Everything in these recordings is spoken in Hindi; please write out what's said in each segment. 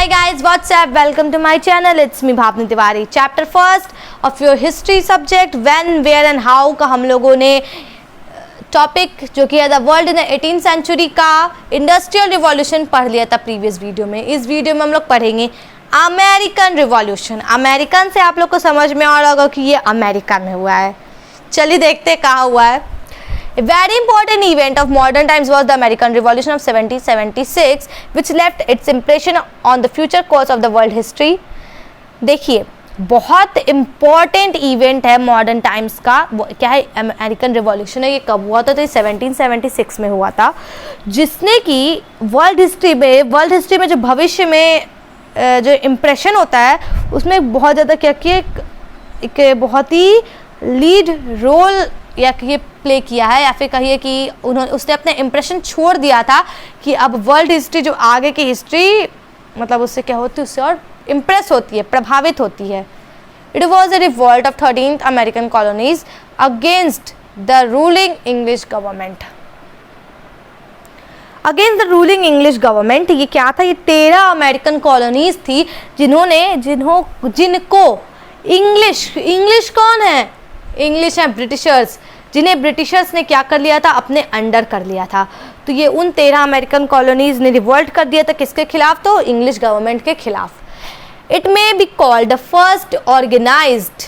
Hi guys, what's up? Welcome to my channel. It's me Bhavani Tiwari. Chapter first of your history subject when, where and how का हम लोगों ने टॉपिक जो कि है the world in the 18th century का इंडस्ट्रियल रिवॉल्यूशन पढ़ लिया था प्रीवियस वीडियो में. इस वीडियो में हम लोग पढ़ेंगे अमेरिकन रिवॉल्यूशन. अमेरिकन से आप लोग को समझ में आ रहा होगा कि ये अमेरिका में हुआ है. चलिए देखते कहाँ हुआ है. A very important event of modern times was the American Revolution of 1776, which left its impression on the future course of the world history. देखिए बहुत इम्पॉर्टेंट इवेंट है मॉडर्न टाइम्स का. क्या है? अमेरिकन रिवॉल्यूशन है. ये कब हुआ था? तो 1776 में हुआ था, जिसने कि वर्ल्ड हिस्ट्री में जो भविष्य में जो इम्प्रेशन होता है उसमें बहुत ज़्यादा क्या कि एक बहुत ही लीड रोल या ये प्ले किया है, या फिर कहिए कि उसने अपने इम्प्रेशन छोड़ दिया था कि अब वर्ल्ड हिस्ट्री जो आगे की हिस्ट्री मतलब उससे क्या होती है, उससे और इम्प्रेस होती है, प्रभावित होती है. It was a revolt of 13th American colonies against the ruling English government. Against the ruling English government ये क्या था? ये 13 अमेरिकन कॉलोनीज थी जिनको इंग्लिश कौन है? इंग्लिश हैं ब्रिटिशर्स, जिन्हें ब्रिटिशर्स ने क्या कर लिया था? अपने अंडर कर लिया था. तो ये उन 13 अमेरिकन कॉलोनीज ने रिवोल्ट कर दिया था. किसके खिलाफ? तो इंग्लिश गवर्नमेंट के खिलाफ. It may be called the first organised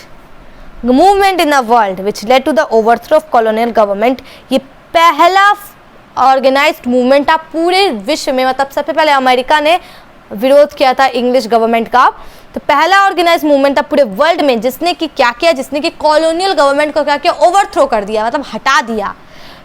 movement in the world which led to the overthrow of colonial government. ये पहला ऑर्गेनाइज्ड मूवमेंट था पूरे विश्व में. मतलब सबसे पहले अमेरिका ने विरोध किया था इंग्लिश गवर्नमेंट का. तो पहला ऑर्गेनाइज मूवमेंट था पूरे वर्ल्ड में जिसने कि क्या किया? जिसने कि कॉलोनियल गवर्नमेंट को क्या किया? ओवरथ्रो कर दिया, मतलब हटा दिया.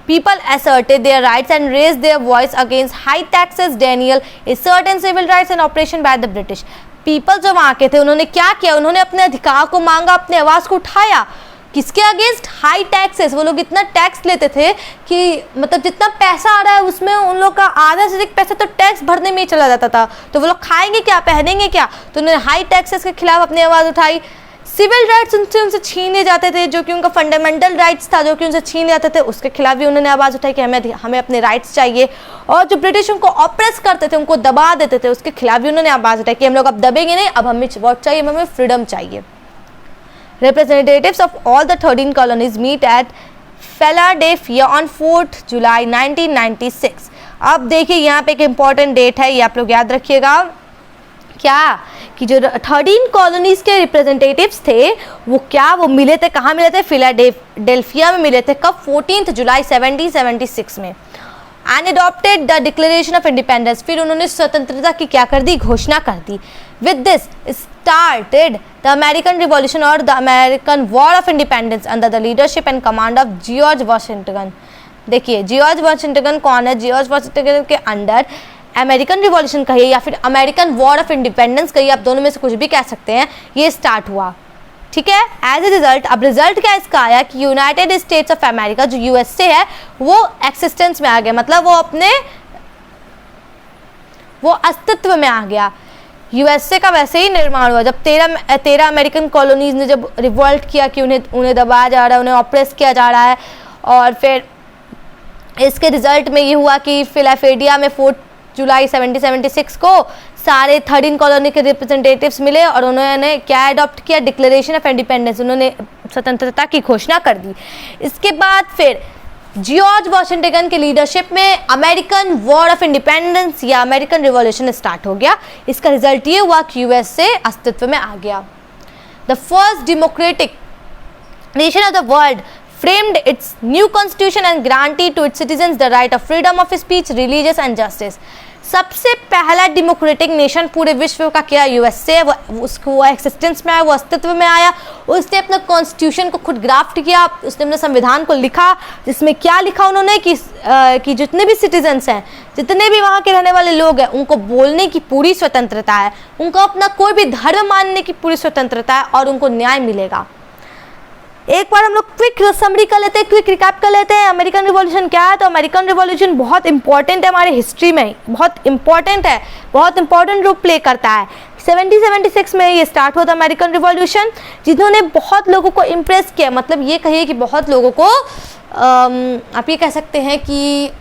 People asserted their rights and raised their voice against high taxes, denial, certain civil rights and oppression by the British. People जो वहाँ के थे उन्होंने क्या किया? उन्होंने अपने अधिकार को मांगा, अपने आवाज़ को उठाया. किसके अगेंस्ट? High taxes. वो लोग इतना टैक्स लेते थे कि मतलब जितना पैसा आ रहा है उसमें उन लोग का आधा से अधिक पैसा तो टैक्स भरने में ही चला जाता था. तो वो लोग खाएंगे क्या, पहनेंगे क्या? तो उन्होंने हाई टैक्सेस के खिलाफ अपनी आवाज़ उठाई. सिविल राइट्स उनसे छीने जाते थे, जो कि उनका फंडामेंटल राइट्स था, जो कि उनसे छीने जाते थे, उसके खिलाफ भी उन्होंने आवाज़ उठाई कि हमें अपने राइट्स चाहिए. और जो ब्रिटिश उनको ऑप्रेस करते थे, उनको दबा देते थे, उसके खिलाफ भी उन्होंने आवाज़ उठाई कि हम लोग अब दबेंगे नहीं, अब हमें वोट चाहिए, हमें फ्रीडम चाहिए. Representatives of all the 13 colonies meet at Philadelphia on 4th July 1996. अब देखिए यहाँ पे एक इम्पॉर्टेंट डेट है, ये आप लोग याद रखिएगा. क्या कि जो 13 कॉलोनीज के रिप्रेजेंटेटिव्स थे वो मिले थे. कहाँ मिले थे? फिलाडेल्फिया में मिले थे. कब? 14 जुलाई 1776 में. And adopted the declaration of independence. फिर उन्होंने स्वतंत्रता की क्या कर दी? घोषणा कर दी. With this started the American Revolution or the American War of Independence under the leadership and command of George Washington. देखिए जॉर्ज वाशिंगटन कौन है? जॉर्ज वाशिंगटन के अंडर अमेरिकन रिवॉल्यूशन कहिए या फिर अमेरिकन वॉर ऑफ इंडिपेंडेंस कहिए, आप दोनों में से कुछ भी कह सकते हैं, ये स्टार्ट हुआ. ठीक है. एज ए रिजल्ट, अब रिजल्ट क्या इसका आया कि यूनाइटेड स्टेट्स ऑफ अमेरिका जो यूएसए है वो एक्सिस्टेंस में आ गया, मतलब वो अस्तित्व में आ गया. यूएसए का वैसे ही निर्माण हुआ जब 13 अमेरिकन कॉलोनीज ने जब रिवोल्ट किया कि उन्हें दबाया जा रहा है, उन्हें ऑप्रेस किया जा रहा है. और फिर इसके रिजल्ट में ये हुआ कि फिलाडेल्फिया में 4 जुलाई 1776 को सारे 13 कॉलोनी के रिप्रेजेंटेटिव्स मिले और उन्होंने क्या अडॉप्ट किया? Declaration of independence. उन्होंने स्वतंत्रता की घोषणा कर दी. इसके बाद फिर जॉर्ज वाशिंगटन के लीडरशिप में अमेरिकन वॉर ऑफ इंडिपेंडेंस या अमेरिकन रिवॉल्यूशन स्टार्ट हो गया. इसका रिजल्ट ये हुआ कि यूएसए अस्तित्व में आ गया. The first democratic nation of the world framed its new constitution and granted to its citizens the right of freedom of speech, religious and justice. सबसे पहला डेमोक्रेटिक नेशन पूरे विश्व का क्या? यूएसए. वो एक्सिस्टेंस में आया, वो अस्तित्व में आया. उसने अपना कॉन्स्टिट्यूशन को खुद ड्राफ्ट किया, उसने अपने संविधान को लिखा, जिसमें क्या लिखा उन्होंने कि जितने भी सिटीजन्स हैं, जितने भी वहाँ के रहने वाले लोग हैं, उनको बोलने की पूरी स्वतंत्रता है, उनको अपना कोई भी धर्म मानने की पूरी स्वतंत्रता है और उनको न्याय मिलेगा. एक बार हम लोग क्विक समरी कर लेते हैं, क्विक रिकैप कर लेते हैं. अमेरिकन रिवॉल्यूशन क्या है? तो अमेरिकन रिवॉल्यूशन बहुत इंपॉर्टेंट है हमारे हिस्ट्री में, बहुत इंपॉर्टेंट है, बहुत इंपॉर्टेंट रोल प्ले करता है. 1776 में ये स्टार्ट हुआ था अमेरिकन रिवॉल्यूशन, जिन्होंने बहुत लोगों को इम्प्रेस किया. मतलब ये कहिए कि बहुत लोगों को आप ये कह सकते हैं कि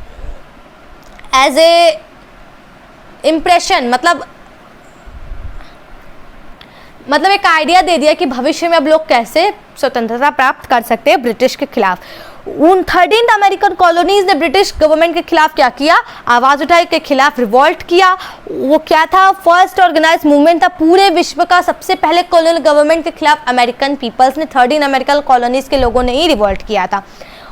एज ए इम्प्रेशन, मतलब मतलब एक आइडिया दे दिया कि भविष्य में अब लोग कैसे स्वतंत्रता प्राप्त कर सकते हैं ब्रिटिश के खिलाफ। उन 13 अमेरिकन कॉलोनीज ने ब्रिटिश गवर्नमेंट के खिलाफ क्या किया, आवाज उठाई, के खिलाफ रिवॉल्ट किया। वो क्या था, फर्स्ट ऑर्गेनाइज मूवमेंट था पूरे विश्व का। सबसे पहले कॉलोनियल गवर्नमेंट के खिलाफ अमेरिकन पीपल्स ने 13 अमेरिकन कॉलोनीज के लोगों ने ही रिवॉल्ट किया था।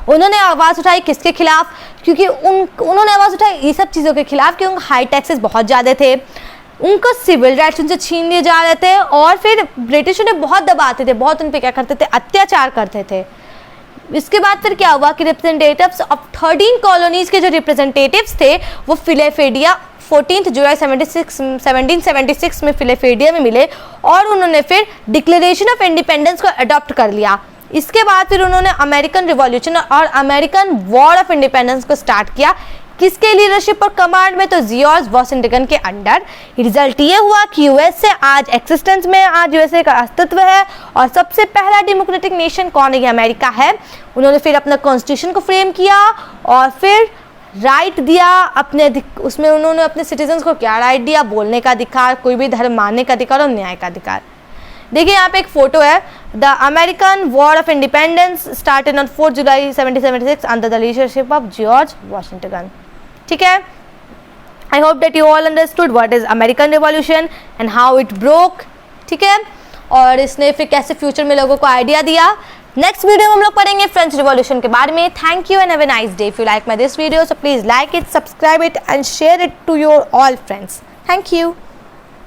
उन्होंने आवाज़ उठाई किसके खिलाफ, क्योंकि उन्होंने आवाज़ उठाई ये सब चीज़ों के खिलाफ कि उनके हाई टैक्सेस बहुत ज़्यादा थे, उनको सिविल राइट्स उनसे छीन लिए जा रहे थे, और फिर ब्रिटिश उन्हें बहुत दबाते थे, बहुत उन पर क्या करते थे, अत्याचार करते थे। इसके बाद फिर क्या हुआ कि रिप्रेजेंटेटिव्स ऑफ 13 कॉलोनीज के जो रिप्रेजेंटेटिव्स थे वो फिलाडेल्फिया 14 जुलाई 1776 में फिलाडेल्फिया में मिले, और उन्होंने फिर डिक्लेरेशन ऑफ इंडिपेंडेंस को अडॉप्ट कर लिया। इसके बाद फिर उन्होंने अमेरिकन रिवॉल्यूशन और अमेरिकन वॉर ऑफ इंडिपेंडेंस को स्टार्ट किया। किसके लीडरशिप और कमांड में, तो जॉर्ज वॉशिंगटन के अंडर। रिजल्ट ये हुआ कि यूएसए आज एक्सिस्टेंस में, आज यूएसए का अस्तित्व है, और सबसे पहला डेमोक्रेटिक नेशन कौन है, ये अमेरिका है। उन्होंने फिर अपना कॉन्स्टिट्यूशन को फ्रेम किया, और फिर राइट दिया अपने, उसमें उन्होंने अपने सिटीजन्स को क्या राइट दिया, बोलने का अधिकार, कोई भी धर्म मानने का अधिकार और न्याय का अधिकार। देखिए यहाँ पे एक फोटो है, the American war of independence started on 4 July 1776 under the leadership of George Washington. ठीक है, I hope that you all understood what is American revolution and how it broke. ठीक है, और इसने फिर कैसे फ्यूचर में लोगों को आइडिया दिया। नेक्स्ट वीडियो में हम लोग पढ़ेंगे फ्रेंच रिवॉल्यूशन के बारे में। Thank you and have a nice day. If you like my this video so please like it, subscribe it and share it to your all friends. Thank you.